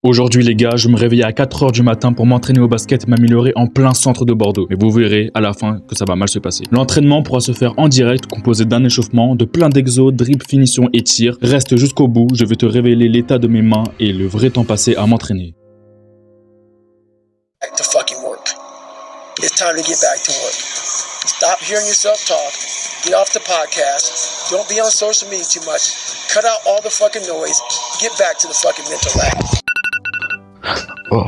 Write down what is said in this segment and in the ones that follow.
Aujourd'hui les gars, je me réveille à 4h du matin pour m'entraîner au basket et m'améliorer en plein centre de Bordeaux. Mais vous verrez à la fin que ça va mal se passer. L'entraînement pourra se faire en direct, composé d'un échauffement, de plein d'exos, dribble, finition et tir. Reste jusqu'au bout, je vais te révéler l'état de mes mains et le vrai temps passé à m'entraîner. Back to fucking work. It's time to get back to work. Stop hearing yourself talk. Get off the podcast. Don't be on social media too much. Cut out all the fucking noise. Get back to the fucking mental lab. Oh,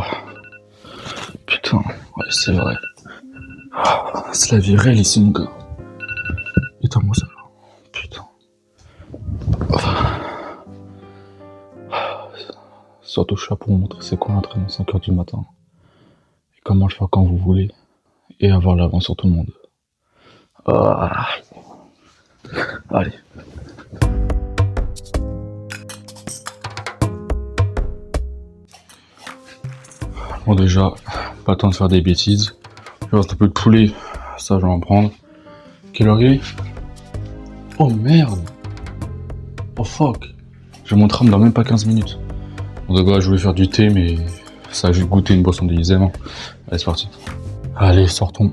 putain, ouais, c'est vrai. Oh, c'est la vie réelle ici, mon gars. Éteins-moi ça. Putain. Oh. Surtout, je suis là pour vous montrer c'est quoi l'entraînement 5h du matin. Et comment le faire quand vous voulez. Et avoir l'avance sur tout le monde. Oh. Allez. Bon déjà, pas le temps de faire des bêtises. Il reste un peu de poulet, ça je vais en prendre. Quelle heure il est? Oh merde. Oh fuck. J'ai mon tram dans même pas 15 minutes. Bon d'accord, je voulais faire du thé mais ça a juste goûté une boisson déguisée. Allez c'est parti. Allez sortons.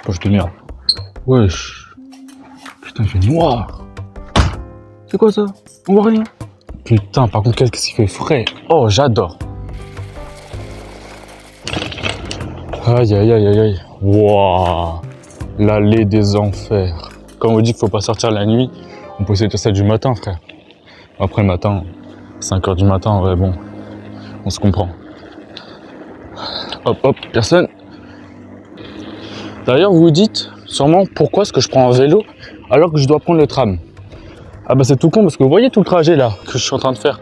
Poche de merde. Wesh. Putain il fait noir. C'est quoi ça? On voit rien. Putain par contre qu'est-ce qu'il fait frais. Oh j'adore. Aïe aïe aïe aïe aïe. Wouah. L'allée des enfers. Quand on vous dit qu'il faut pas sortir la nuit, on peut essayer de faire ça du matin frère. Après le matin, 5h du matin, ouais bon, on se comprend. Hop hop, personne. D'ailleurs vous vous dites sûrement pourquoi est-ce que je prends un vélo alors que je dois prendre le tram. Ah bah c'est tout con parce que vous voyez tout le trajet là que je suis en train de faire.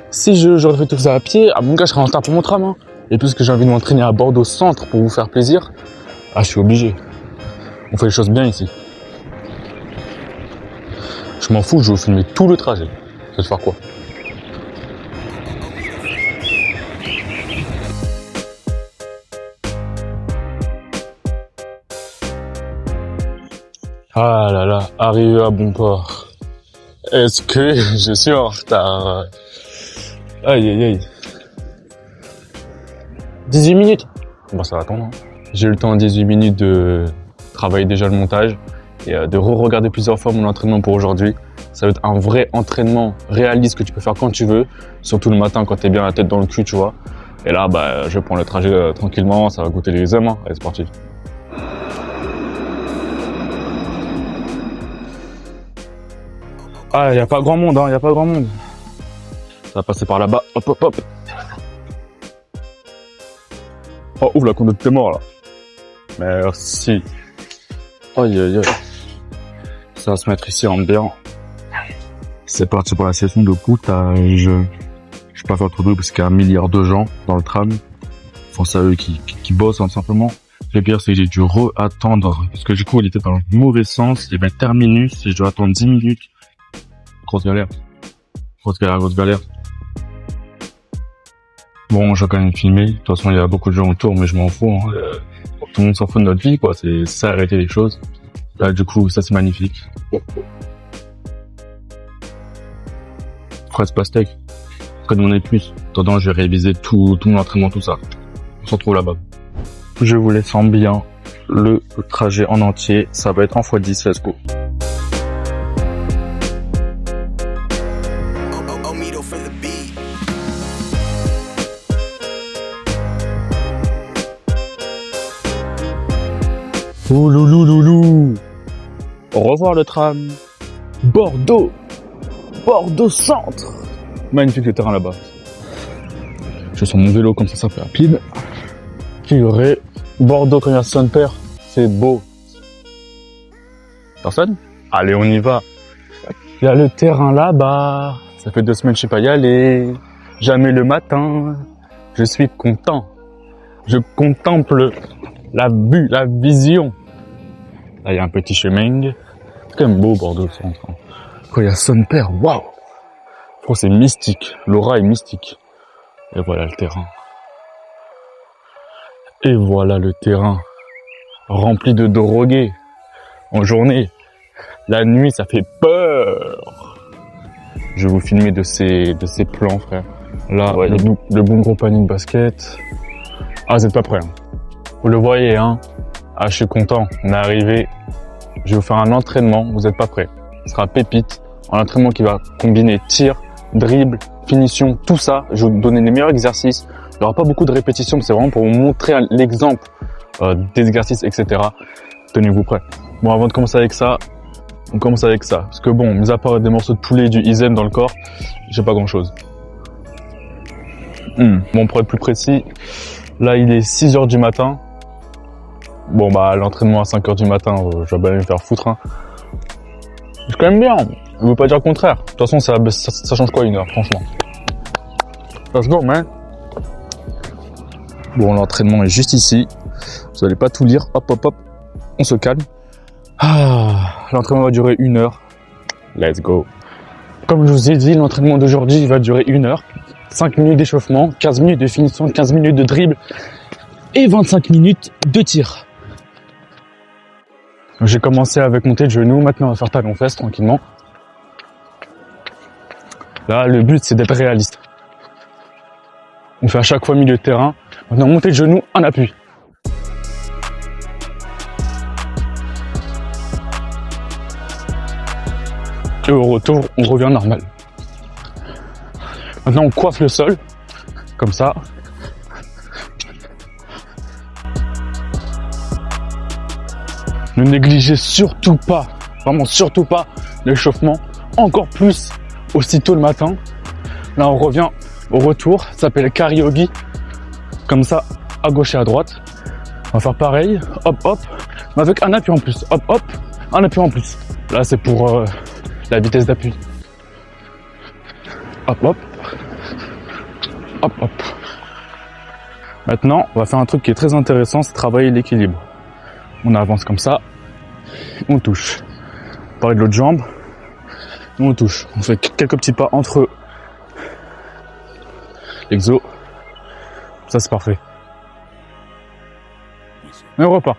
Si j'aurais fait tout ça à pied, à mon gars je serais en retard pour mon tram hein. Et puisque j'ai envie de m'entraîner à Bordeaux centre pour vous faire plaisir, ah je suis obligé. On fait les choses bien ici. Je m'en fous, je vais vous filmer tout le trajet. Ça va faire quoi? Ah là là, arrivé à bon port. Est-ce que je suis en retard? Aïe aïe aïe. 18 minutes. Bon ça va attendre. Hein. J'ai eu le temps en 18 minutes de travailler déjà le montage et de re-regarder plusieurs fois mon entraînement pour aujourd'hui. Ça va être un vrai entraînement réaliste que tu peux faire quand tu veux, surtout le matin quand t'es bien la tête dans le cul, tu vois. Et là, bah, je prends le trajet tranquillement, ça va goûter les examens. Allez, c'est parti. Ah, y a pas grand monde, hein, y a pas grand monde. Ça va passer par là-bas. Hop, hop, hop. Oh, ouvre la conduite, t'es mort là. Merci. Aïe aïe aïe. Ça va se mettre ici en bien. C'est parti pour la session de coutage. Je vais pas faire trop de bruit parce qu'il y a 1 milliard de gens dans le tram. Enfin, c'est eux qui bossent hein, simplement. Le pire, c'est que j'ai dû attendre parce que du coup, il était dans le mauvais sens. Il y avait un terminus et je dois attendre 10 minutes. Grosse galère. Grosse galère, grosse galère. Bon, je vais quand même filmer. De toute façon, il y a beaucoup de gens autour, mais je m'en fous. Hein. Tout le monde s'en fout de notre vie, quoi. C'est ça, arrêter les choses. Là, du coup, ça, c'est magnifique. Fraise pastèque. Après, demander plus. En attendant, je vais réviser tout mon entraînement, tout ça. On se retrouve là-bas. Je vous laisse en bien le trajet en entier. Ça va être en x10. Let's go. Oh loulou loulou. Au revoir le tram. Bordeaux. Bordeaux centre. Magnifique le terrain là-bas. Je suis sur mon vélo comme ça fait rapide. Purée. Bordeaux quand il y a son père, c'est beau. Personne? Allez on y va. Il y a le terrain là-bas. Ça fait 2 semaines que je sais pas y aller. Jamais le matin. Je suis content. Je contemple la vue, la vision. Là, il y a un petit chemin. C'est quand même beau, Bordeaux, centre. Quand il y a son père, waouh! Je trouve que c'est mystique. L'aura est mystique. Et voilà le terrain. Et voilà le terrain. Rempli de drogués. En journée. La nuit, ça fait peur. Je vais vous filmer de ces plans, frère. Là, Ouais. le bon gros panier de basket. Ah, vous êtes pas prêts. Hein. Vous le voyez, hein. Ah, je suis content. On est arrivé. Je vais vous faire un entraînement. Vous êtes pas prêts. Ce sera pépite. Un entraînement qui va combiner tir, dribble, finition, tout ça. Je vais vous donner les meilleurs exercices. Il n'y aura pas beaucoup de répétitions, mais c'est vraiment pour vous montrer l'exemple des exercices, etc. Tenez-vous prêts. Bon, avant de commencer avec ça, on commence avec ça. Parce que bon, mis à part des morceaux de poulet et du isem dans le corps, j'ai pas grand-chose. Bon, pour être plus précis, là, il est 6h du matin. Bon, bah, l'entraînement à 5h du matin, je vais bien me faire foutre, hein. C'est quand même bien. Je veux pas dire le contraire. De toute façon, ça change quoi 1 heure, franchement. Let's go, man. Bon, l'entraînement est juste ici. Vous allez pas tout lire. Hop, hop, hop. On se calme. Ah, l'entraînement va durer 1 heure. Let's go. Comme je vous ai dit, l'entraînement d'aujourd'hui va durer 1 heure. 5 minutes d'échauffement, 15 minutes de finition, 15 minutes de dribble et 25 minutes de tir. J'ai commencé avec monter de genoux, maintenant on va faire talon-fesse tranquillement. Là, le but c'est d'être réaliste. On fait à chaque fois milieu de terrain. Maintenant monter de genoux en appui. Et au retour, on revient normal. Maintenant, on coiffe le sol, comme ça. Ne négligez surtout pas, vraiment surtout pas, l'échauffement. Encore plus aussitôt le matin. Là, on revient au retour. Ça s'appelle karaoke. Comme ça, à gauche et à droite. On va faire pareil. Hop, hop. Mais avec un appui en plus. Hop, hop. Un appui en plus. Là, c'est pour la vitesse d'appui. Hop, hop. Hop, hop. Maintenant, on va faire un truc qui est très intéressant, c'est travailler l'équilibre. On avance comme ça, on touche. Pareil de l'autre jambe, on touche. On fait quelques petits pas entre l'exo. Ça, c'est parfait. Et on repart.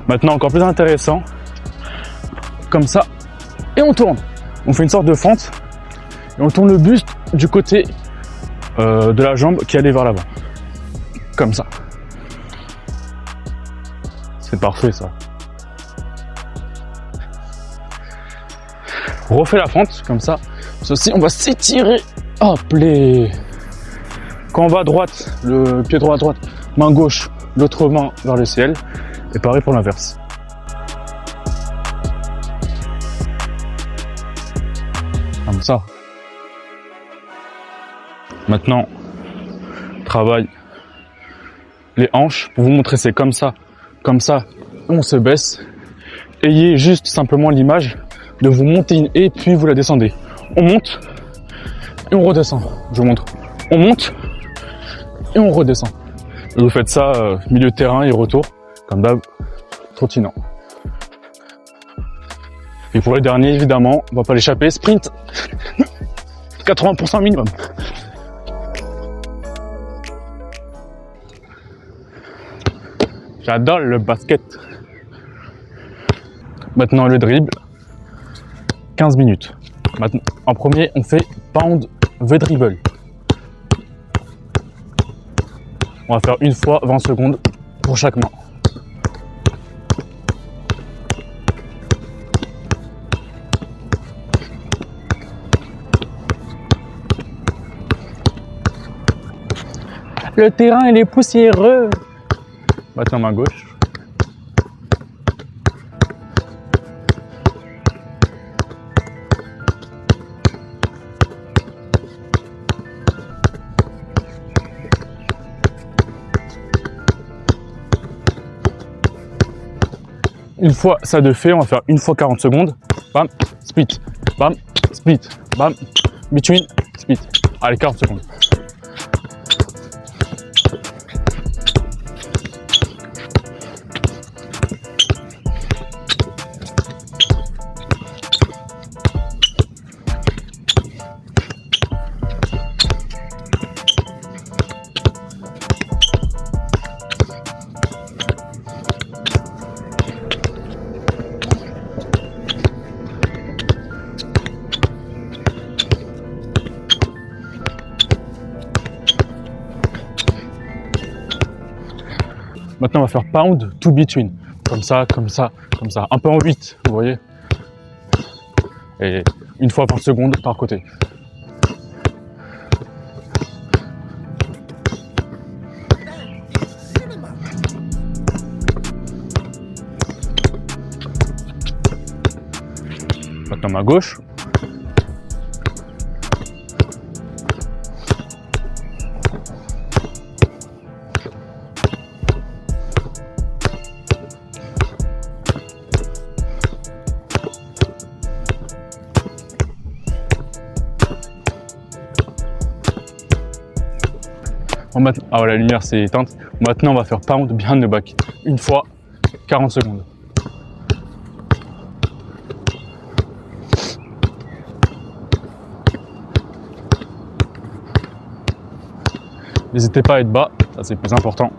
Maintenant, encore plus intéressant, comme ça, et on tourne. On fait une sorte de fente, et on tourne le buste du côté de la jambe qui allait vers l'avant. Comme ça. C'est parfait ça. On refait la fente, comme ça. Ceci, on va s'étirer. Hop, quand on va à droite, le pied droit à droite, main gauche, l'autre main vers le ciel. Et pareil pour l'inverse. Comme ça. Maintenant, travaille les hanches. Pour vous montrer, c'est comme ça, on se baisse. Ayez juste simplement l'image de vous monter une haie, puis vous la descendez. On monte et on redescend. Je vous montre. On monte et on redescend. Et vous faites ça milieu de terrain et retour, comme d'hab, trottinant. Et pour le dernier, évidemment, on va pas l'échapper, sprint. 80% minimum. J'adore le basket. Maintenant le dribble. 15 minutes. Maintenant, en premier, on fait pound the dribble. On va faire une fois 20 secondes pour chaque main. Le terrain, il est poussiéreux. Maintenant, main gauche. Une fois ça de fait, on va faire une fois 40 secondes. Bam, split. Bam, split. Bam, between, split. Allez, 40 secondes. Maintenant, on va faire pound to between. Comme ça, comme ça, comme ça. Un peu en 8, vous voyez. Et une fois par seconde par côté. Maintenant, ma gauche. Ah ouais, la lumière s'est éteinte. Maintenant, on va faire pound behind the back. Une fois, 40 secondes. N'hésitez pas à être bas, ça c'est le plus important.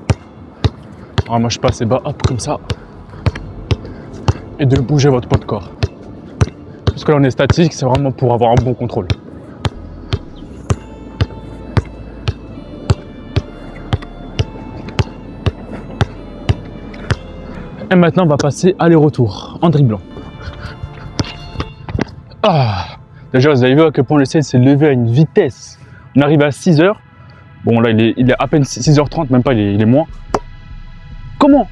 Alors moi je passe assez bas, hop, comme ça. Et de bouger votre poids de corps. Parce que là on est statique, c'est vraiment pour avoir un bon contrôle. Et maintenant on va passer aller-retour en dribblant. Ah, déjà vous avez vu à quel point le ciel s'est levé à une vitesse. On arrive à 6h. Bon là il est à peine 6h30, même pas, il est moins. Comment?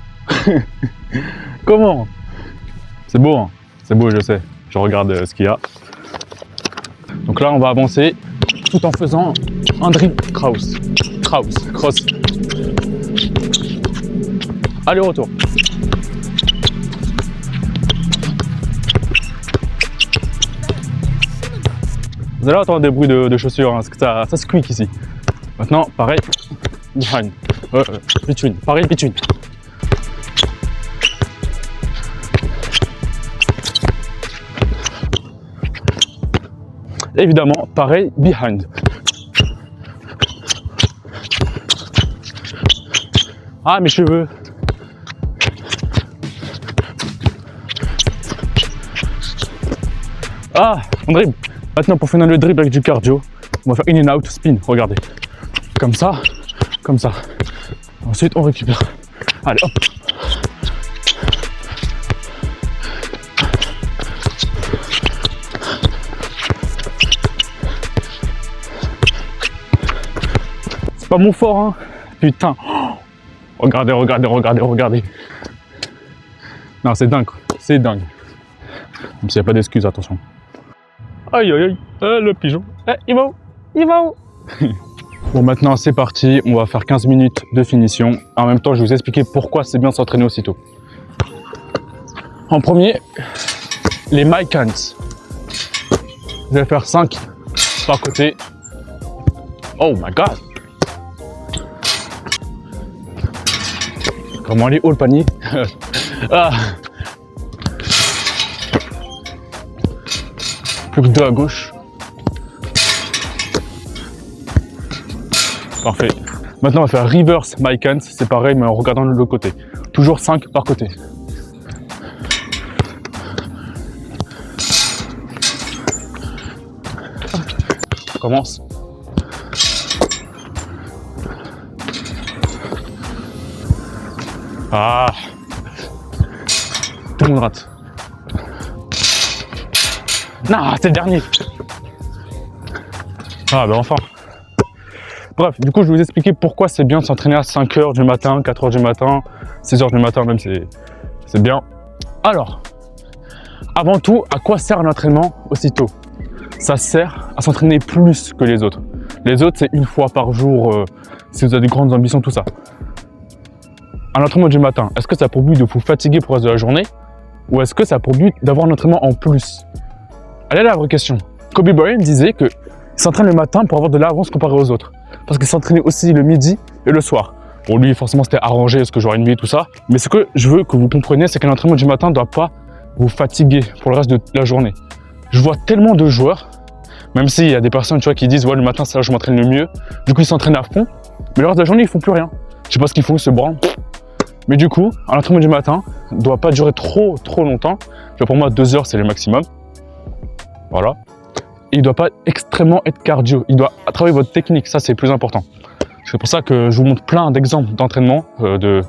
Comment? C'est beau, hein, c'est beau, je sais. Je regarde ce qu'il y a. Donc là on va avancer tout en faisant un dribble cross. Aller-retour. Vous allez entendre des bruits de chaussures, hein, parce que ça squeak ici. Maintenant, pareil, behind, between, pareil, between. Évidemment, pareil, behind. Ah, mes cheveux. Ah, on dribble. Maintenant, pour finir le dribble avec du cardio, on va faire in and out spin, regardez. Comme ça, comme ça. Ensuite, on récupère. Allez, hop. C'est pas mon fort, hein. Putain. Regardez, regardez, regardez, regardez. Non, c'est dingue, c'est dingue. Même s'il n'y a pas d'excuses, attention. Aïe, aïe, aïe. Le pigeon. Il va où? Il va où? Bon, maintenant c'est parti, on va faire 15 minutes de finition. En même temps, je vais vous expliquer pourquoi c'est bien de s'entraîner aussitôt. En premier, les Mike Hands. Je vais faire 5 par côté. Oh my god! Comment aller haut le panier? Ah. Plus que 2 à gauche. Parfait. Maintenant, on va faire reverse Mike Hands. C'est pareil, mais en regardant de l'autre côté. Toujours 5 par côté. On commence. Ah. Tout le monde rate. Non, c'est le dernier. Ah, ben enfin. Bref, du coup, je vais vous expliquer pourquoi c'est bien de s'entraîner à 5h du matin, 4h du matin, 6h du matin même, c'est bien. Alors, avant tout, à quoi sert l'entraînement aussitôt? Ça sert à s'entraîner plus que les autres. Les autres, c'est une fois par jour, si vous avez de grandes ambitions, tout ça. Un entraînement du matin, est-ce que ça a pour but de vous fatiguer pour le reste de la journée? Ou est-ce que ça a pour but d'avoir un entraînement en plus? Elle est la vraie question. Kobe Bryant disait qu'il s'entraîne le matin pour avoir de l'avance comparé aux autres. Parce qu'il s'entraînait aussi le midi et le soir. Pour lui, forcément, c'était arrangé, parce que j'aurais une nuit et tout ça. Mais ce que je veux que vous compreniez, c'est qu'un entraînement du matin ne doit pas vous fatiguer pour le reste de la journée. Je vois tellement de joueurs, même s'il y a des personnes tu vois, qui disent « Ouais, le matin, c'est là où je m'entraîne le mieux ». Du coup, ils s'entraînent à fond, mais le reste de la journée, ils font plus rien. Je sais pas ce qu'ils font, ils se branlent. Mais du coup, un entraînement du matin ne doit pas durer trop longtemps. Genre pour moi, 2 heures, c'est le maximum. Voilà. Et il ne doit pas extrêmement être cardio. Il doit travailler votre technique. Ça, c'est le plus important. C'est pour ça que je vous montre plein d'exemples d'entraînement, de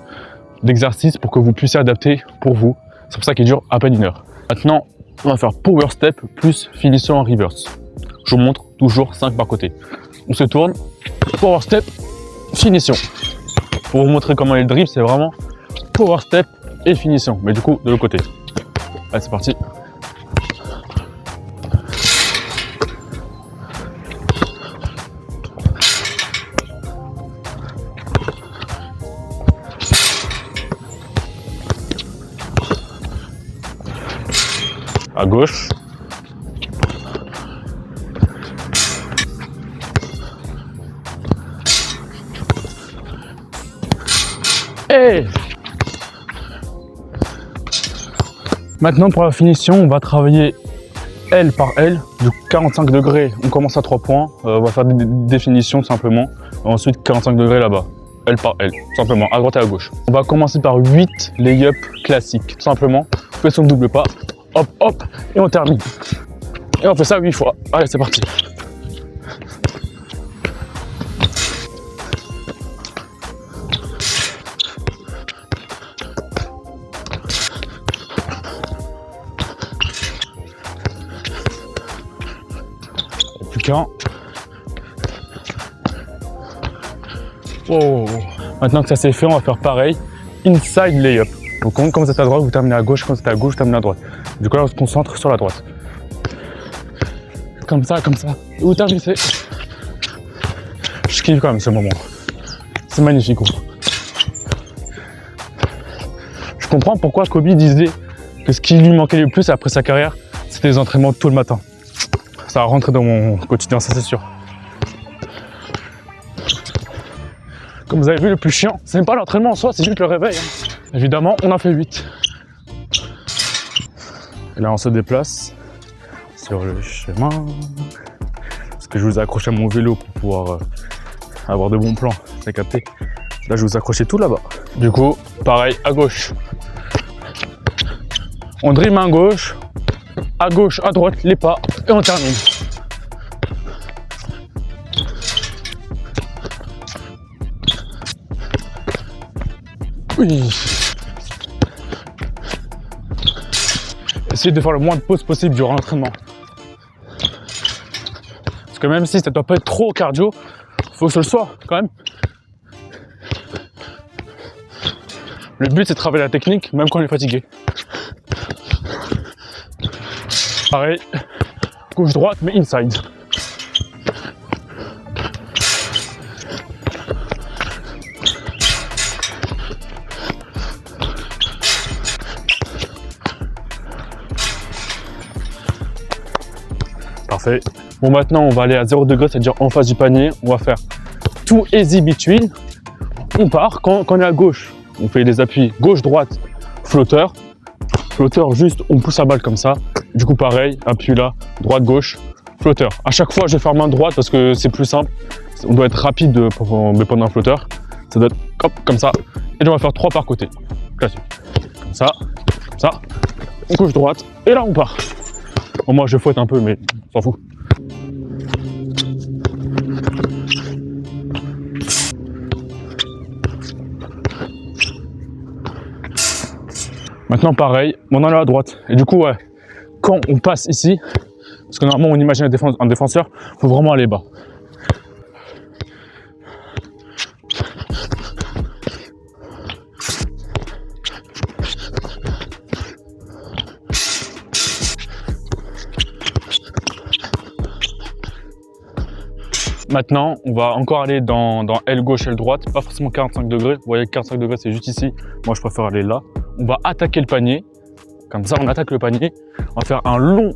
d'exercices pour que vous puissiez adapter pour vous. C'est pour ça qu'il dure à peine 1 heure. Maintenant, on va faire power step plus finition en reverse. Je vous montre toujours 5 par côté. On se tourne, power step, finition. Pour vous montrer comment est le dribble, c'est vraiment power step et finition. Mais du coup, de l'autre côté. Allez, c'est parti. À gauche. Et maintenant pour la finition, on va travailler L par L, de 45 degrés. On commence à 3 points, on va faire des définitions simplement. Ensuite 45 degrés là-bas, L par L, tout simplement, à droite et à gauche. On va commencer par 8 lay-up classiques, tout simplement. On fait son double pas, hop hop, et on termine. Et on fait ça 8 fois. Allez, c'est parti. Plus qu'un. Oh. Maintenant que ça c'est fait, on va faire pareil. Inside layup. Donc quand vous êtes à droite, vous terminez à gauche. Quand vous êtes à gauche, vous terminez à droite. Du coup là, on se concentre sur la droite. Comme ça, comme ça. Et vous terminez. Je kiffe quand même ce moment. C'est magnifique. Je comprends pourquoi Kobe disait que ce qui lui manquait le plus après sa carrière, c'était les entraînements tôt le matin. Ça va rentrer dans mon quotidien, ça c'est sûr. Comme vous avez vu, le plus chiant, c'est même pas l'entraînement en soi, c'est juste le réveil. Évidemment, on en fait 8. Et là, on se déplace sur le chemin. Parce que je vous ai accroché à mon vélo pour pouvoir avoir de bons plans, t'as capté. Là, je vous ai accroché tout là-bas. Du coup, pareil, à gauche. On dribble main gauche, à droite, les pas, et on termine. Oui. Essayez de faire le moins de pauses possible durant l'entraînement. Parce que même si ça doit pas être trop cardio, faut que ce le soit quand même. Le but c'est de travailler la technique même quand on est fatigué. Pareil, gauche-droite mais inside. Parfait. Bon, maintenant on va aller à 0 degré, c'est-à-dire en face du panier. On va faire tout easy between. On part, quand on est à gauche, on fait des appuis gauche-droite, flotteur. Flotteur, juste on pousse la balle comme ça. Du coup pareil, appui là, droite-gauche, flotteur. À chaque fois je vais faire main droite parce que c'est plus simple. On doit être rapide pendant un flotteur. Ça doit être hop, comme ça. Et on va faire 3 par côté. Classique. Comme ça, gauche-droite. Et là on part. Bon, moi je fouette un peu mais on s'en fout. Maintenant pareil, on en est à droite. Et du coup ouais, quand on passe ici, parce que normalement on imagine un défenseur, il faut vraiment aller bas. Maintenant, on va encore aller dans L gauche, L droite, pas forcément 45 degrés. Vous voyez, 45 degrés, c'est juste ici. Moi, je préfère aller là. On va attaquer le panier. Comme ça, on attaque le panier. On va faire un long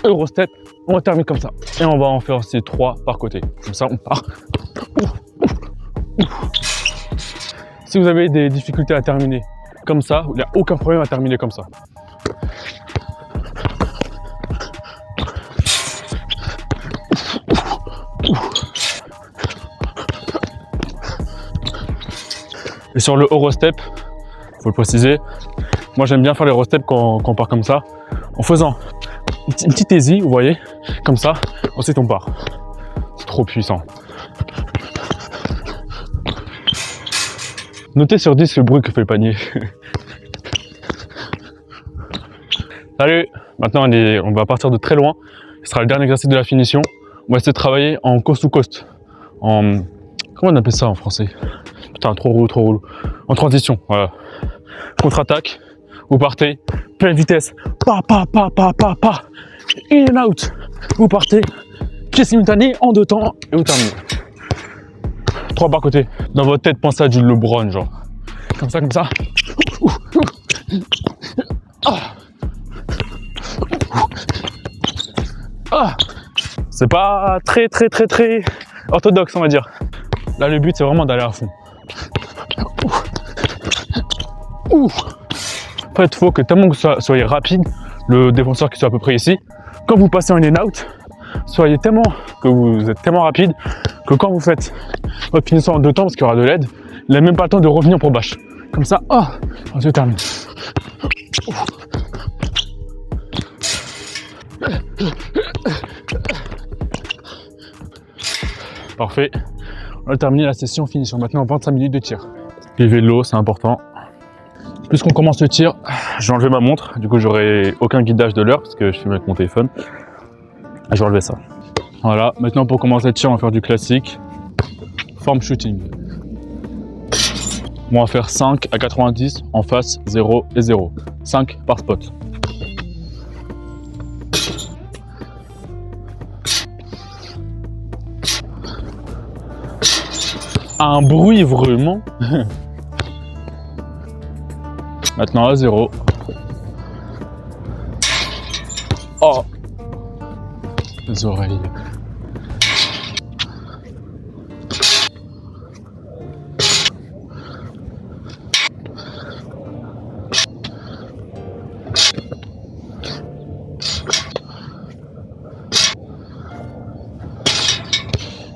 Eurostep. On termine comme ça. Et on va en faire aussi 3 par côté. Comme ça, on part. Si vous avez des difficultés à terminer comme ça, il n'y a aucun problème à terminer comme ça. Et sur le Eurostep, faut le préciser, moi j'aime bien faire les Eurostep quand on part comme ça, en faisant une petite easy, vous voyez, comme ça, ensuite on part. C'est trop puissant. Notez sur 10 le bruit que fait le panier. Salut! Maintenant, on va partir de très loin. Ce sera le dernier exercice de la finition. On va essayer de travailler en coast to coast. Comment on appelle ça en français? Putain, trop relou. En transition, voilà. Contre-attaque. Vous partez, pleine vitesse. Pa. In and out. Vous partez. Pied simultané en 2 temps et vous terminez. 3 par côté. Dans votre tête, pensez à du LeBron, genre. Comme ça. C'est pas très orthodoxe, on va dire. Là, le but, c'est vraiment d'aller à fond. En fait, il faut que tellement que vous soyez rapide, le défenseur qui soit à peu près ici, quand vous passez en in and out, vous êtes tellement rapide que quand vous faites votre finition en 2 temps, parce qu'il y aura de l'aide, il n'a même pas le temps de revenir pour bâche. Comme ça, je termine. Parfait. On a terminé la session finition. Maintenant, 25 minutes de tir. Buvez de l'eau, c'est important. Puisqu'on commence le tir, je vais enlever ma montre. Du coup, j'aurai aucun guidage de l'heure parce que je filme avec mon téléphone. Je vais enlever ça. Voilà. Maintenant, pour commencer le tir, on va faire du classique. Form shooting. On va faire 5 à 90 en face, 0 et 0. 5 par spot. Un bruit vraiment. Maintenant à 0. Oh, les oreilles.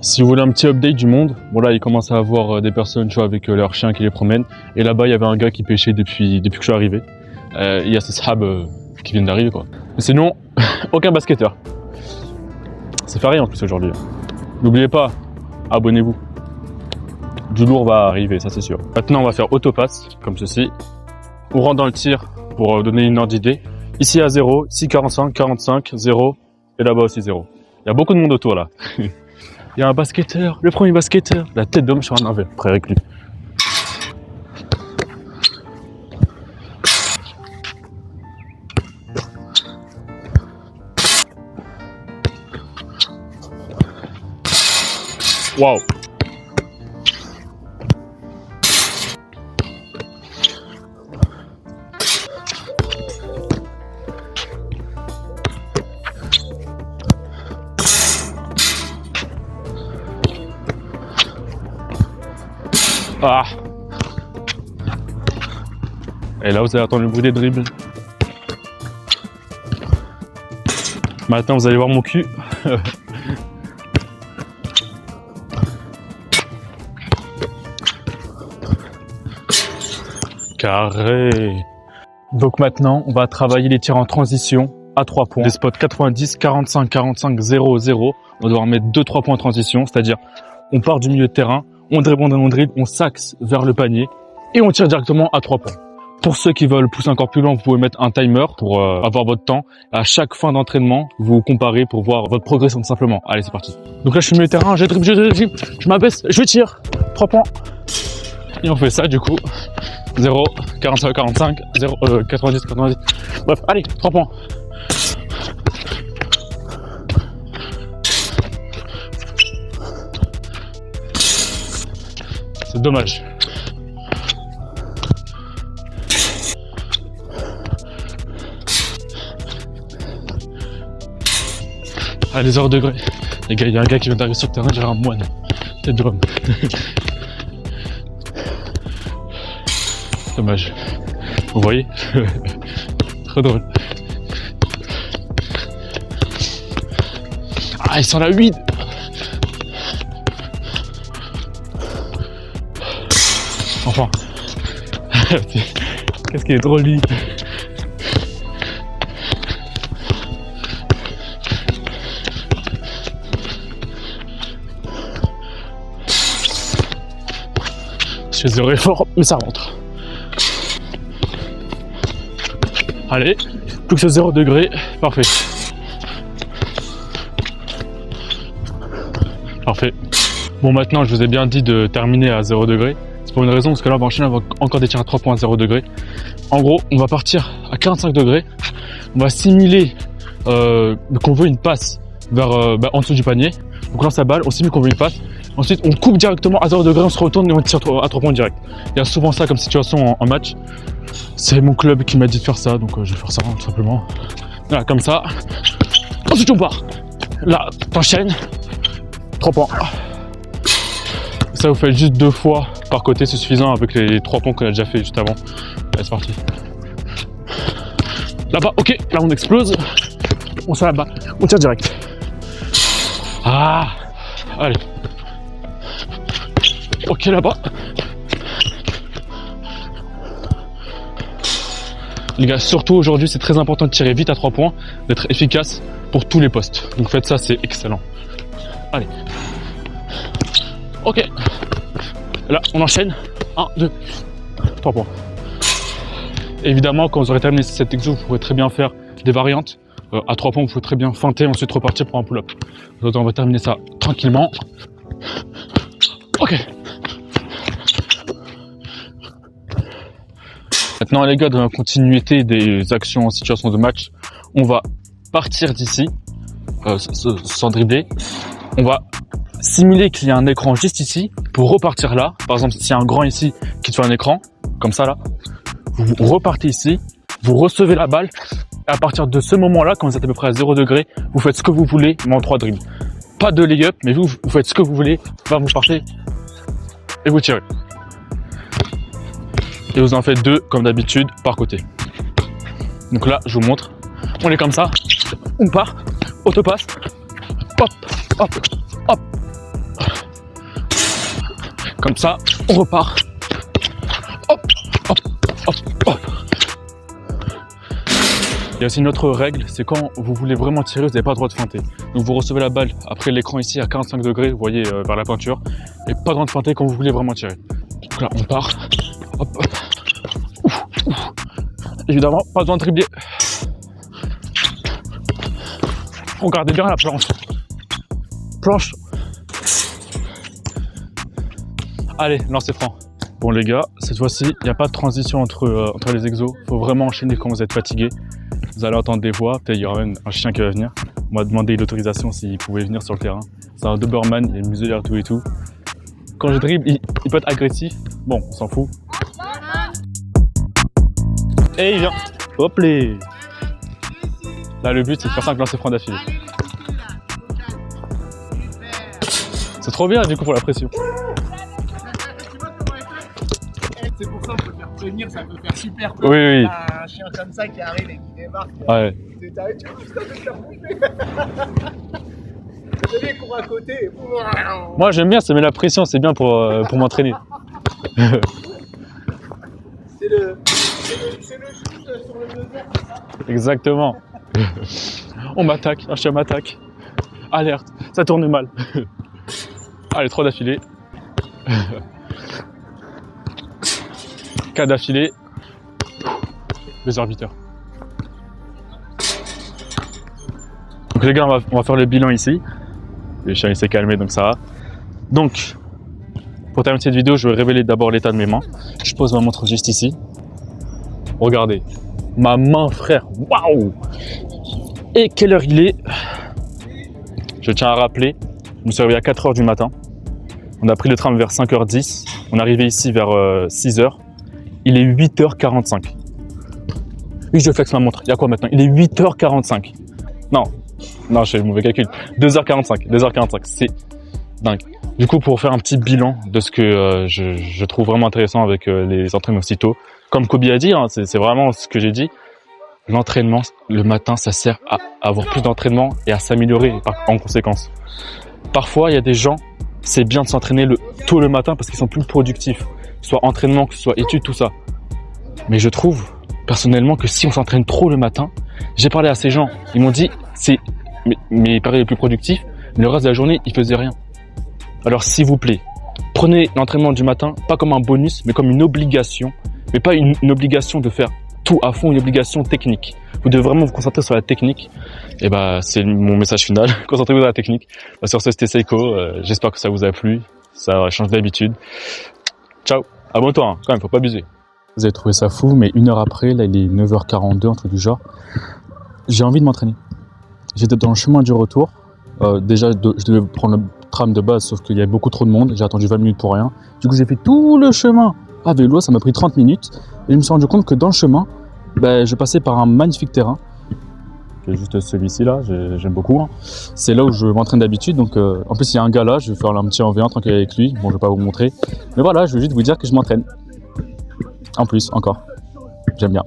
Si vous voulez un petit update du monde, bon là il commence à avoir des personnes avec leurs chiens qui les promènent. Et là-bas il y avait un gars qui pêchait depuis que je suis arrivé. Il y a ces sahabs qui viennent d'arriver quoi. Mais sinon, aucun basketteur. C'est férié en plus aujourd'hui. N'oubliez pas, abonnez-vous. Du lourd va arriver, ça c'est sûr. Maintenant on va faire autopass, comme ceci. On rentre dans le tir pour donner une ordre d'idée. Ici à 0, ici 45, 0, et là-bas aussi 0. Il y a beaucoup de monde autour là. Il y a un basketteur, le premier basketteur, la tête d'homme sur un navet, prêt avec lui. Waouh! Ah. Et là, vous allez entendre le bruit des dribbles. Maintenant, vous allez voir mon cul. Carré. Donc maintenant, on va travailler les tirs en transition à 3 points. Des spots 90, 45, 0, 0. On va devoir mettre 2-3 points en transition, c'est-à-dire on part du milieu de terrain, on dribble, on s'axe vers le panier et on tire directement à 3 points. Pour ceux qui veulent pousser encore plus loin, vous pouvez mettre un timer pour avoir votre temps. À chaque fin d'entraînement, vous comparez pour voir votre progression tout simplement. Allez, c'est parti. Donc là, je suis au milieu de terrain, je dribble, je m'abaisse, je tire, 3 points. Et on fait ça du coup. 0, 45, 0, 90. Bref, allez, 3 points. C'est dommage. Ah, les 0 degrés. Les gars, il y a un gars qui vient d'arriver sur le terrain, j'ai un moine. Tête de homme. Dommage. Vous voyez? Trop drôle. Ah, ils sont là 8. Enfin. Qu'est-ce qu'il est drôle lui. fais zéro effort, mais ça rentre. Allez, plus que ce 0 degré, parfait. Parfait. Bon, maintenant, je vous ai bien dit de terminer à 0 degré. C'est pour une raison, parce que là, on va enchaîner avec encore des tirs à 3 points à 0 degré. En gros, on va partir à 45 degrés. On va simuler qu'on veut une passe vers en dessous du panier. Donc, on lance la balle, on simule qu'on veut une passe. Ensuite, on coupe directement à 0 degré, on se retourne et on tire à 3 points direct. Il y a souvent ça comme situation en match. C'est mon club qui m'a dit de faire ça, donc je vais faire ça tout simplement. Voilà, comme ça. Ensuite, on part. Là, t'enchaînes. 3 points. Ça, vous faites juste 2 fois par côté, c'est suffisant avec les 3 points qu'on a déjà fait juste avant. Allez, c'est parti. Là-bas, ok, là on explose. On sort là-bas, on tire direct. Ah, allez. Ok, là-bas. Les gars, surtout aujourd'hui, c'est très important de tirer vite à 3 points, d'être efficace pour tous les postes. Donc faites ça, c'est excellent. Allez. Ok. Là, on enchaîne. 1, 2, 3 points. Évidemment, quand vous aurez terminé cet exo, vous pourrez très bien faire des variantes. À 3 points, vous pouvez très bien feinter, ensuite repartir pour un pull-up. Donc on va terminer ça tranquillement. Ok. Maintenant, les gars, dans la continuité des actions en situation de match, on va partir d'ici, sans dribbler. On va simuler qu'il y a un écran juste ici pour repartir là. Par exemple, s'il y a un grand ici qui te fait un écran, comme ça là, vous repartez ici, vous recevez la balle, et à partir de ce moment-là, quand vous êtes à peu près à 0 degré, vous faites ce que vous voulez, mais en 3 dribbles. Pas de lay-up, mais vous faites ce que vous voulez, vous partez et vous tirez. Et vous en faites 2, comme d'habitude, par côté. Donc là, je vous montre. On est comme ça. On part. Autopasse. Hop, hop, hop. Comme ça, on repart. Hop, hop, hop, hop. Il y a aussi une autre règle, c'est quand vous voulez vraiment tirer, vous n'avez pas le droit de feinter. Donc vous recevez la balle après l'écran ici à 45 degrés, vous voyez vers la peinture. Et pas le droit de feinter quand vous voulez vraiment tirer. Donc là, on part. Hop. Ouf, ouf. Évidemment, pas besoin de dribbler. Regardez bien la planche. Planche. Allez, lancez franc. Bon les gars, cette fois-ci, il n'y a pas de transition entre les exos. Il faut vraiment enchaîner quand vous êtes fatigué. Vous allez entendre des voix, peut-être il y aura même un chien qui va venir. On m'a demandé l'autorisation s'il pouvait venir sur le terrain. C'est un Doberman, il est muselier tout et tout. Quand je dribble, il peut être agressif. Bon, on s'en fout. Et il vient. Hop les. Là, le but, c'est de faire 5 lancers francs d'affilée. C'est trop bien, du coup, pour la pression. C'est pour ça qu'on peut faire prévenir, ça peut faire super peur. Oui, oui. T'as un chien comme ça qui arrive et qui débarque. Ouais. T'arrives, tu vois, putain, je vais te faire bouffer. Le bébé court à côté. Moi, j'aime bien, ça met la pression, c'est bien pour m'entraîner. C'est le shoot sur le désert. Exactement. On m'attaque, un chien m'attaque. Alerte, ça tourne mal. Allez, 3 d'affilée. 4 d'affilée. 2h08. Donc les gars, on va faire le bilan ici. Le chien il s'est calmé, donc ça va. Donc, pour terminer cette vidéo, je vais révéler d'abord l'état de mes mains. Je pose ma montre juste ici. Regardez, ma main, frère, waouh! Et quelle heure il est? Je tiens à rappeler, je me suis réveillé à 4h du matin. On a pris le tram vers 5h10. On est arrivé ici vers 6h. Il est 8h45. Oui, je flex ma montre. Il y a quoi maintenant? Il est 8h45. Non, je fais le mauvais calcul. 2h45. C'est dingue. Du coup, pour faire un petit bilan de ce que je trouve vraiment intéressant avec les entraînements aussitôt, comme Kobe a dit, hein, c'est vraiment ce que j'ai dit. L'entraînement, le matin, ça sert à avoir plus d'entraînement et à s'améliorer en conséquence. Parfois, il y a des gens, c'est bien de s'entraîner tôt le matin parce qu'ils sont plus productifs. Soit entraînement, que ce soit études, tout ça. Mais je trouve, personnellement, que si on s'entraîne trop le matin, j'ai parlé à ces gens, ils m'ont dit, c'est mes périodes les plus productifs, mais le reste de la journée, ils faisaient rien. Alors, s'il vous plaît, Prenez l'entraînement du matin, pas comme un bonus, mais comme une obligation. Mais pas une obligation de faire tout à fond, une obligation technique. Vous devez vraiment vous concentrer sur la technique. Et bah, c'est mon message final. Concentrez-vous sur la technique. Sur ce, c'était Seiko. J'espère que ça vous a plu. Ça change d'habitude. Ciao. Abonne-toi, hein. Quand même, faut pas abuser. Vous avez trouvé ça fou, mais 1 heure après, là, il est 9h42, un truc du genre. J'ai envie de m'entraîner. J'étais dans le chemin du retour. Déjà, je devais prendre le tram de base, sauf qu'il y avait beaucoup trop de monde. J'ai attendu 20 minutes pour rien. Du coup, j'ai fait tout le chemin à vélo. Ça m'a pris 30 minutes. Et je me suis rendu compte que dans le chemin, je passais par un magnifique terrain. C'est juste celui-ci là, j'aime beaucoup. Hein. C'est là où je m'entraîne d'habitude. Donc, en plus, il y a un gars là. Je vais faire un petit 1v1 tranquille avec lui. Bon, je vais pas vous montrer. Mais voilà, je veux juste vous dire que je m'entraîne. En plus, encore. J'aime bien.